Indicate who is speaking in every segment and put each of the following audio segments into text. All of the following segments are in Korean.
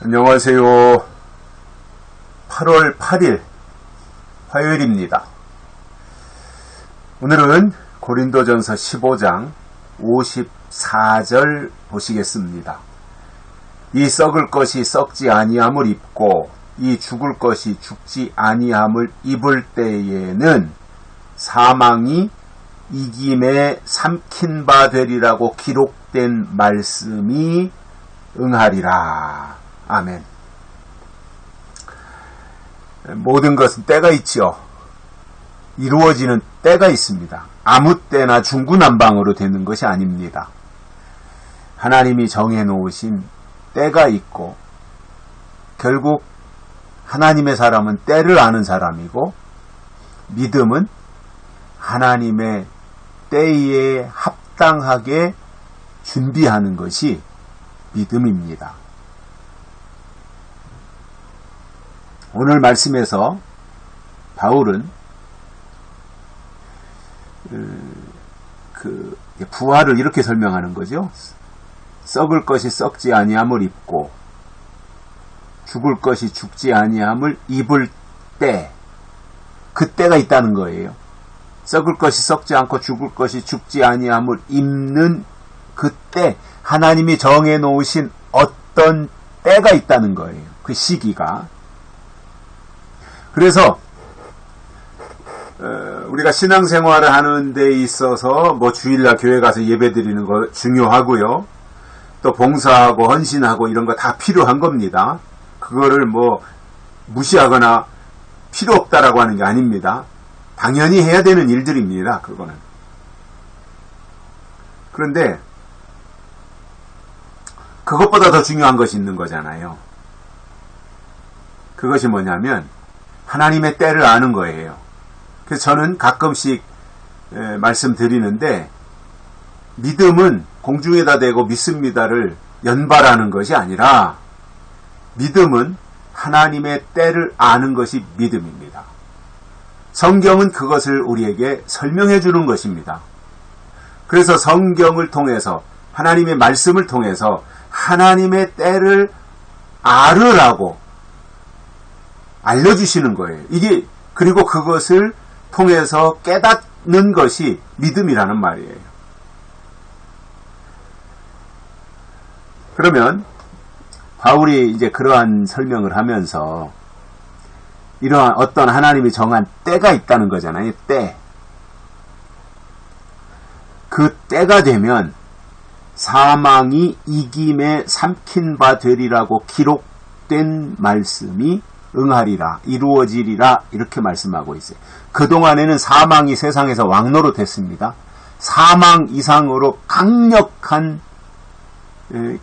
Speaker 1: 안녕하세요. 8월 8일 화요일입니다. 오늘은 고린도전서 15장 54절 보시겠습니다. 이 썩을 것이 썩지 아니함을 입고 이 죽을 것이 죽지 아니함을 입을 때에는 사망이 이김에 삼킨 바 되리라고 기록된 말씀이 응하리라. 아멘. 모든 것은 때가 있죠. 이루어지는 때가 있습니다. 아무 때나 중구난방으로 되는 것이 아닙니다. 하나님이 정해놓으신 때가 있고, 결국 하나님의 사람은 때를 아는 사람이고, 믿음은 하나님의 때에 합당하게 준비하는 것이 믿음입니다. 오늘 말씀에서 바울은 부활을 이렇게 설명하는 거죠. 썩을 것이 썩지 아니함을 입고 죽을 것이 죽지 아니함을 입을 때, 그때가 있다는 거예요. 썩을 것이 썩지 않고 죽을 것이 죽지 아니함을 입는 그때, 하나님이 정해놓으신 어떤 때가 있다는 거예요. 그 시기가. 그래서 우리가 신앙생활을 하는 데 있어서 주일날 교회 가서 예배드리는 거 중요하고요. 또 봉사하고 헌신하고 이런 거 다 필요한 겁니다. 그거를 무시하거나 필요 없다라고 하는 게 아닙니다. 당연히 해야 되는 일들입니다. 그거는. 그런데 그것보다 더 중요한 것이 있는 거잖아요. 그것이 뭐냐면 하나님의 때를 아는 거예요. 그래서 저는 가끔씩 말씀드리는데, 믿음은 공중에다 대고 믿습니다를 연발하는 것이 아니라 믿음은 하나님의 때를 아는 것이 믿음입니다. 성경은 그것을 우리에게 설명해 주는 것입니다. 그래서 성경을 통해서, 하나님의 말씀을 통해서 하나님의 때를 알으라고 알려주시는 거예요. 그리고 그것을 통해서 깨닫는 것이 믿음이라는 말이에요. 그러면 바울이 이제 그러한 설명을 하면서 이러한 어떤 하나님이 정한 때가 있다는 거잖아요. 때. 그 때가 되면 사망이 이김에 삼킨 바 되리라고 기록된 말씀이 응하리라, 이루어지리라, 이렇게 말씀하고 있어요. 그동안에는 사망이 세상에서 왕노릇했습니다. 사망 이상으로 강력한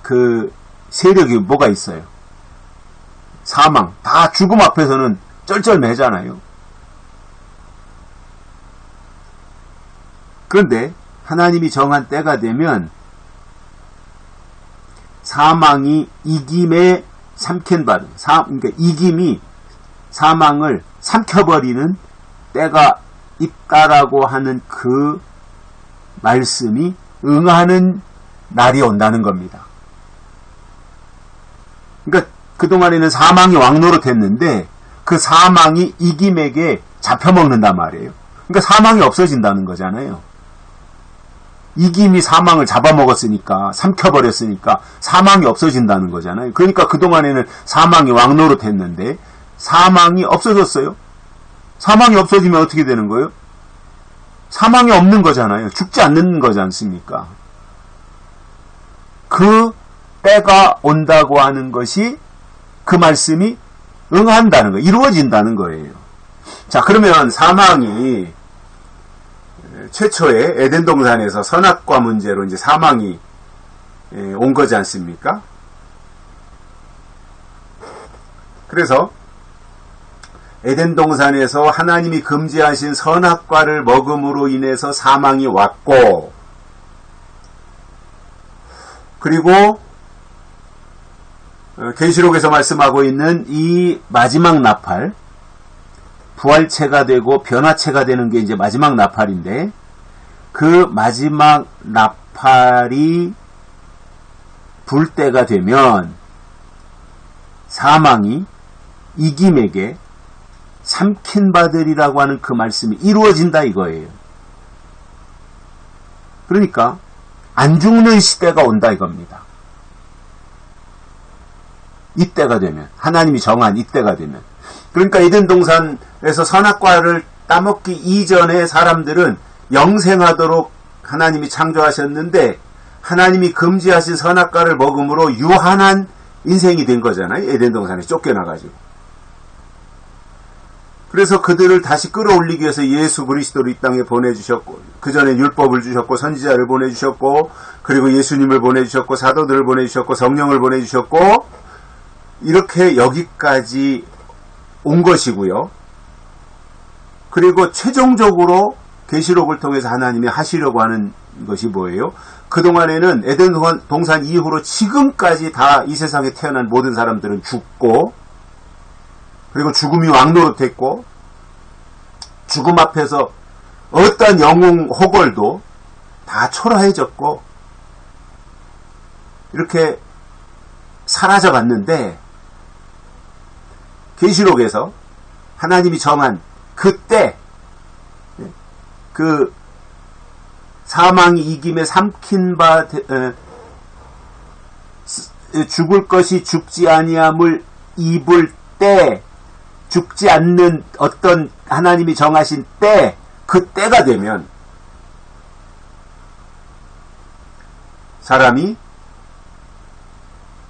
Speaker 1: 그 세력이 뭐가 있어요? 사망. 다 죽음 앞에서는 쩔쩔매잖아요. 그런데 하나님이 정한 때가 되면 사망이 이김에 삼킨 바, 그러니까 이김이 사망을 삼켜버리는 때가 있다라고 하는 그 말씀이 응하는 날이 온다는 겁니다. 그러니까 그동안에는 사망이 왕노릇했는데 그 사망이 이김에게 잡혀먹는단 말이에요. 그러니까 사망이 없어진다는 거잖아요. 이김이 사망을 잡아먹었으니까, 삼켜버렸으니까 사망이 없어진다는 거잖아요. 그러니까 그동안에는 사망이 왕노릇했는데 사망이 없어졌어요. 사망이 없어지면 어떻게 되는 거예요? 사망이 없는 거잖아요. 죽지 않는 거지 않습니까? 그 때가 온다고 하는 것이, 그 말씀이 응한다는 거예요. 이루어진다는 거예요. 자, 그러면 사망이 최초에 에덴 동산에서 선악과 문제로 이제 사망이 온 거지 않습니까? 그래서 에덴 동산에서 하나님이 금지하신 선악과를 먹음으로 인해서 사망이 왔고, 그리고 계시록에서 말씀하고 있는 이 마지막 나팔, 부활체가 되고 변화체가 되는 게 이제 마지막 나팔인데, 그 마지막 나팔이 불 때가 되면 사망이 이김에게 삼킨 바들이라고 하는 그 말씀이 이루어진다 이거예요. 그러니까 안 죽는 시대가 온다 이겁니다. 이때가 되면, 하나님이 정한 이때가 되면. 그러니까 에덴 동산에서 선악과를 따먹기 이전에 사람들은 영생하도록 하나님이 창조하셨는데 하나님이 금지하신 선악과를 먹음으로 유한한 인생이 된 거잖아요. 에덴 동산에 쫓겨나가지고. 그래서 그들을 다시 끌어올리기 위해서 예수 그리스도를 이 땅에 보내주셨고, 그 전에 율법을 주셨고 선지자를 보내주셨고, 그리고 예수님을 보내주셨고 사도들을 보내주셨고 성령을 보내주셨고, 이렇게 여기까지 온 것이고요. 그리고 최종적으로 계시록을 통해서 하나님이 하시려고 하는 것이 뭐예요? 그동안에는 에덴 동산 이후로 지금까지 다 이 세상에 태어난 모든 사람들은 죽고, 그리고 죽음이 왕노릇했고, 죽음 앞에서 어떤 영웅 호걸도 다 초라해졌고, 이렇게 사라져갔는데, 계시록에서 하나님이 정한 그때, 그 사망이 이김에 삼킨 바 죽을 것이 죽지 아니함을 입을 때, 죽지 않는 어떤 하나님이 정하신 때, 그 때가 되면 사람이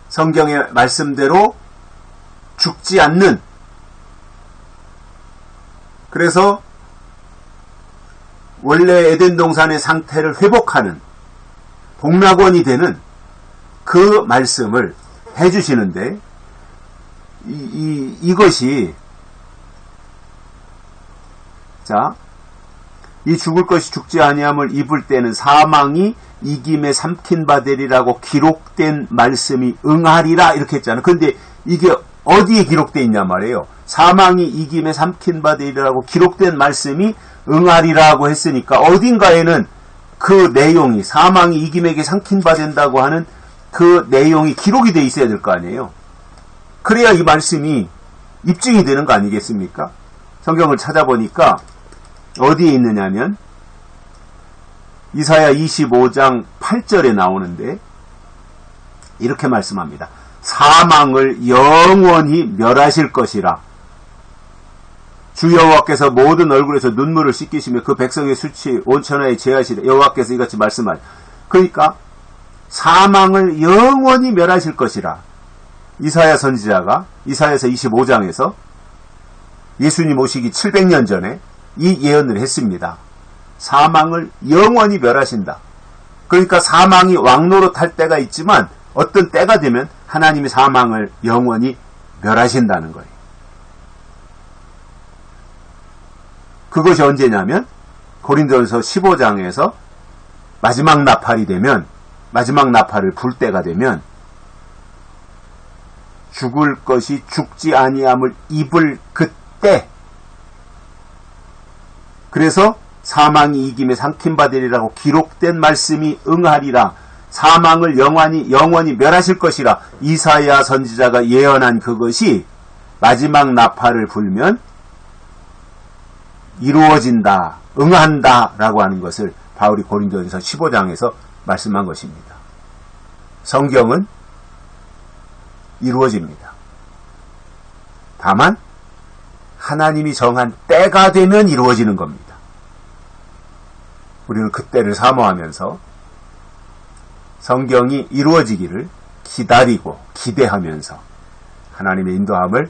Speaker 1: 성경의 말씀대로 죽지 않는, 그래서 원래 에덴 동산의 상태를 회복하는 복락원이 되는 그 말씀을 해주시는데, 이것이, 자, 이 죽을 것이 죽지 아니함을 입을 때는 사망이 이김에 삼킨 바 되리라고 기록된 말씀이 응하리라 이렇게 했잖아요. 그런데 이게 어디에 기록되어 있냐 말이에요. 사망이 이김에 삼킨 바 되리라고 기록된 말씀이 응하리라고 했으니까 어딘가에는 그 내용이, 사망이 이김에게 삼킨 바 된다고 하는 그 내용이 기록이 되어 있어야 될 거 아니에요. 그래야 이 말씀이 입증이 되는 거 아니겠습니까? 성경을 찾아보니까 어디에 있느냐면 이사야 25장 8절에 나오는데 이렇게 말씀합니다. 사망을 영원히 멸하실 것이라. 주 여호와께서 모든 얼굴에서 눈물을 씻기시며 그 백성의 수치 온천하에 제하시되, 여호와께서 이같이 말씀하시다. 그러니까 사망을 영원히 멸하실 것이라. 이사야 선지자가 이사야서 25장에서 예수님 오시기 700년 전에 이 예언을 했습니다. 사망을 영원히 멸하신다. 그러니까 사망이 왕노릇할 때가 있지만 어떤 때가 되면 하나님이 사망을 영원히 멸하신다는 거예요. 그것이 언제냐면 고린도전서 15장에서 마지막 나팔이 되면, 마지막 나팔을 불 때가 되면 죽을 것이 죽지 아니함을 입을 그때, 그래서 사망이 이김에 삼킨 바 되리라고 기록된 말씀이 응하리라. 사망을 영원히 멸하실 것이라. 이사야 선지자가 예언한 그것이 마지막 나팔을 불면 이루어진다, 응한다 라고 하는 것을 바울이 고린도전서 15장에서 말씀한 것입니다. 성경은 이루어집니다. 다만 하나님이 정한 때가 되면 이루어지는 겁니다. 우리는 그 때를 사모하면서 성경이 이루어지기를 기다리고 기대하면서 하나님의 인도함을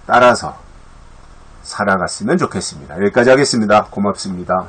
Speaker 1: 따라서 살아갔으면 좋겠습니다. 여기까지 하겠습니다. 고맙습니다.